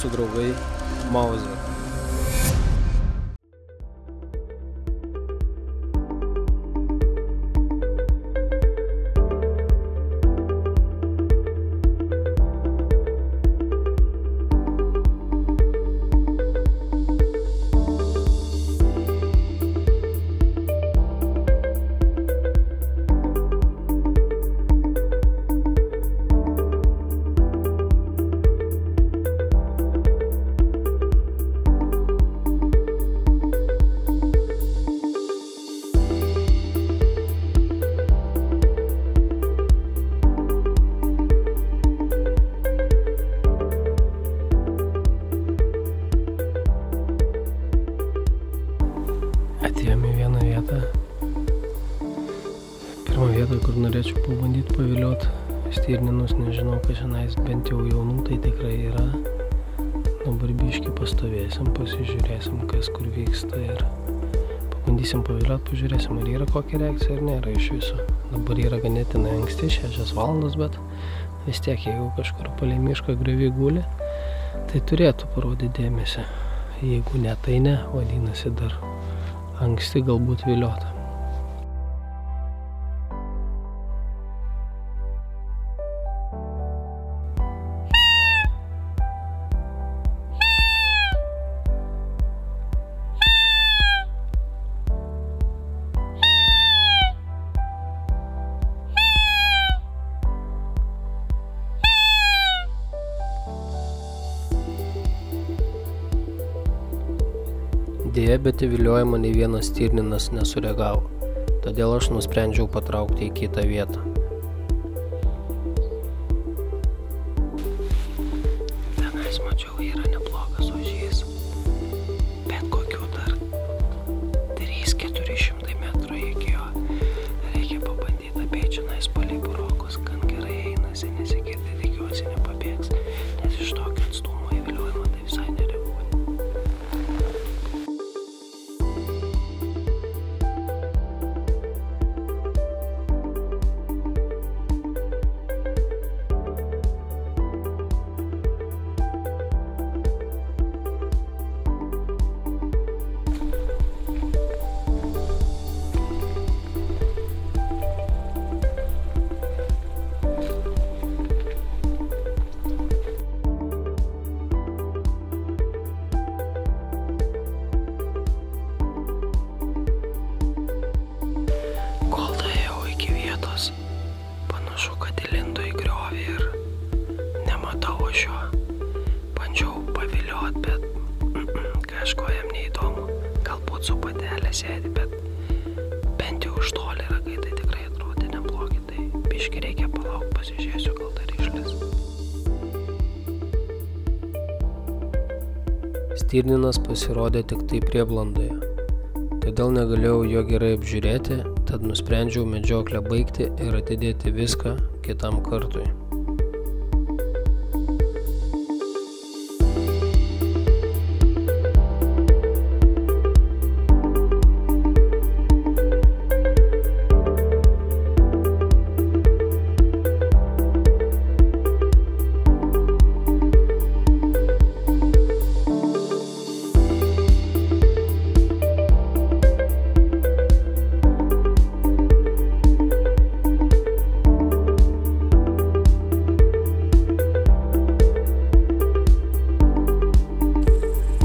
jūsų draugai Mauser. Atėjome į vieną vietą. Pirmą vietą, kur norėčiau pabandyti pavilioti stirninus, nežinau, kad šiandien bent jau jaunų tai tikrai yra. Dabar biškį pastovėsim, pasižiūrėsim, kas kur vyksta ir pabandysim pavilioti, pažiūrėsim, ar yra kokia reakcija ar nėra iš viso. Dabar yra ganėtinai anksti, 6 valandos, bet vis tiek, jeigu kažkur palei mišką grioviai guli, tai turėtų parodyti dėmesį. Jeigu ne, tai ne, vadinasi dar anksti galbūt viliota. Deja, bet į viliojimą nei vienas stirninas nesureagavo, todėl aš nusprendžiau patraukti į kitą vietą. Tenais mačiau yra neblogas ožys, bet kokių dar 300–400 metrų iki jo. Reikia pabandyti apėti čionais palei burokus, gan gerai einasi, nesigirdi, tikiuosi nepabėgs, nes iš tokio atstumo į viliojimą tai visai nereaguoja. Panašu, kad įlindo į griovį ir nematau aš jo. Bandžiau paviliot, bet kažko jam neįdomu. Galbūt su patelė sėdi, bet bent jau iš toli ragai tai tikrai atrodė neblogi. Tai biškį reikia palaukti, pasižiūrėsiu, gal dar išlis. Stirninas pasirodė tik tai prieblandoje. Todėl negalėjau jo gerai apžiūrėti, tad nusprendžiau medžioklę baigti ir atidėti viską kitam kartui.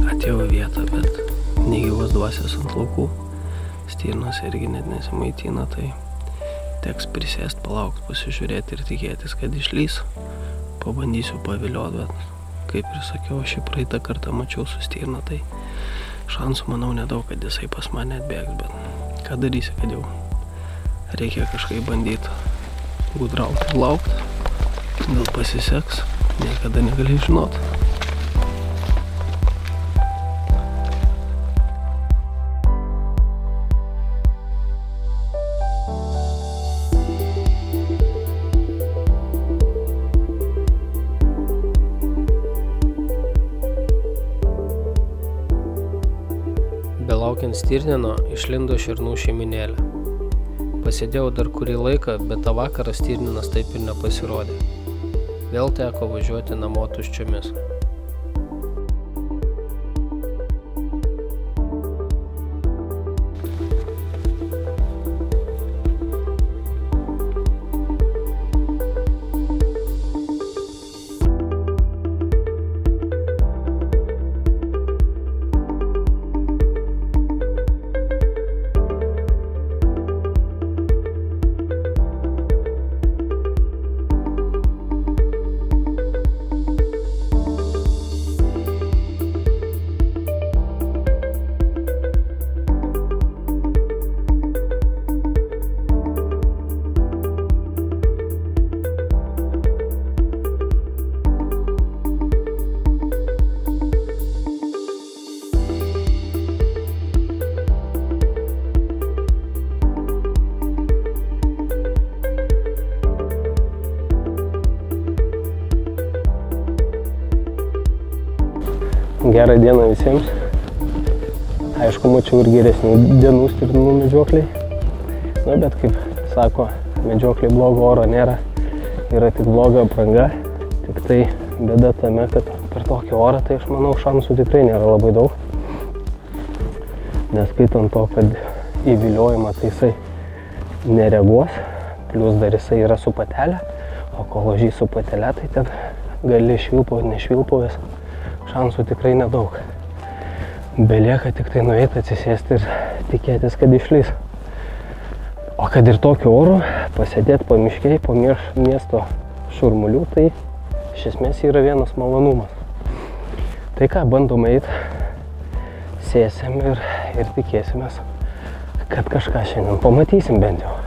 Atėjau į vietą, bet negyvos dvasios ant laukų. Stirnos irgi net nesimaitina, tai teks prisėst, palaukti, pasižiūrėti ir tikėtis, kad išlys. Pabandysiu paviliot, bet kaip ir sakiau, aš praeitą kartą mačiau su stirna, tai šansų manau nedaug, kad jisai pas mane atbėgs, bet ką darysi, kad jau reikia kažkaip bandyti gudrauti ir laukti. Gal pasiseks, niekada negali žinoti. Belaukiant stirnino, išlindo šernų šeiminėlė. Pasėdėjau dar kurį laiką, bet tą vakarą stirninas taip ir nepasirodė. Vėl teko važiuoti namo tuščiomis. Gerą dieną visiems. Aišku, mačiau ir geresnių dienų stirnų medžiokliai. Nu, bet kaip sako, medžiokliai blogo oro nėra. Yra tik bloga apranga. Tik tai bėda tame, kad per tokį orą, tai aš manau, šansų tikrai nėra labai daug. Neskaitant to, kad į viliojimą tai jisai nereaguos. Plius dar jisai yra su patelė. O kol ožys su patelė, tai ten gali švilpauti, nešvilpautis. Šansų tikrai nedaug. Belieka tik tai nueiti, atsisėsti ir tikėtis, kad išlys. O kad ir tokiu oru pasėdėti pamiškiai, po miesto šurmulių, tai iš esmės yra vienas malonumas. Tai ką, bandom eiti, sėsim ir tikėsimės, kad kažką šiandien pamatysim bent jau.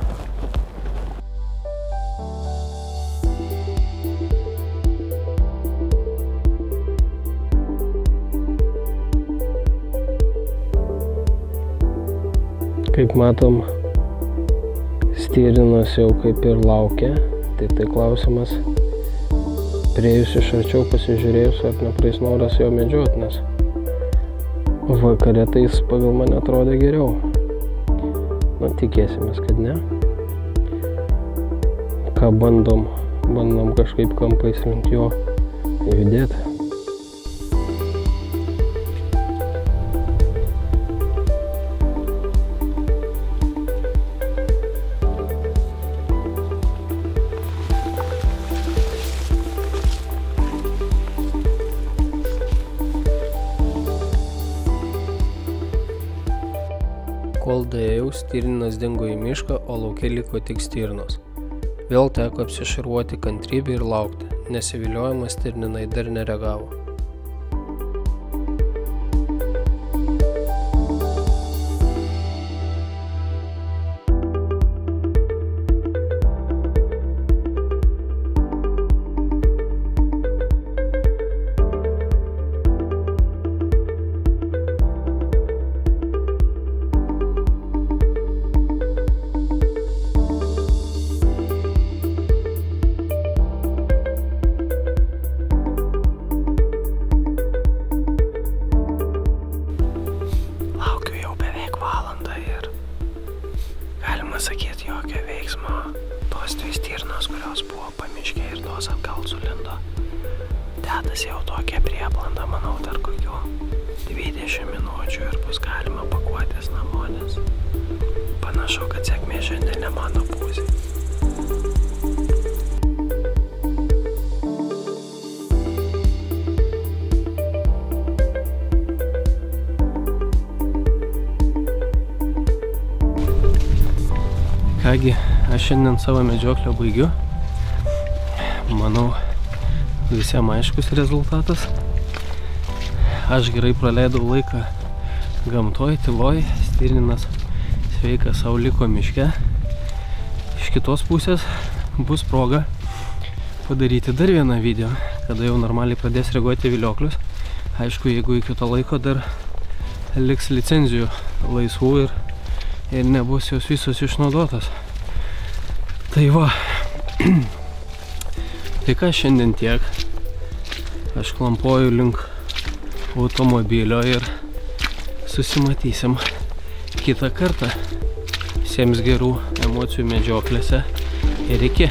Kaip matom, stirninas jau kaip ir laukia, tai klausimas, priėjus iš arčiau pasižiūrėjus, ar nepraeis noras jo medžiot, nes vakare tai jis pagal mane atrodė geriau. Na, tikėsimės, kad ne. Ką bandom kažkaip kampais link jo judėti. Kol daėjau, stirninas dingo į mišką, o lauke liko tik stirnos. Vėl teko apsišarvuoti kantrybę ir laukti, nes į viliojimą stirninai dar nereagavo. Sakyti jokio veiksmo, tos dvi stirnos, kurios buvo pamiškė ir tos atgal sulindo. Dedasi jau tokia prieblanda, manau, dar kokių 20 minučių ir bus galima pakuotis namo, nes panašu, kad sėkmė šiandien ne mano pusė. Kągi, aš šiandien savo medžioklę baigiu. Manau, visiems aiškus rezultatas. Aš gerai praleidau laiką gamtoj, tyloj. Stirninas sveikas sau liko miške. Iš kitos pusės bus proga padaryti dar vieną video, kada jau normaliai pradės reaguoti vilioklius. Aišku, jeigu iki to laiko dar liks licenzijų laisvų ir nebus jos visos išnaudotas. Tai va. Tai ką, šiandien tiek. Aš klampoju link automobilio ir susimatysim kitą kartą. Visiems gerų emocijų medžioklėse ir iki.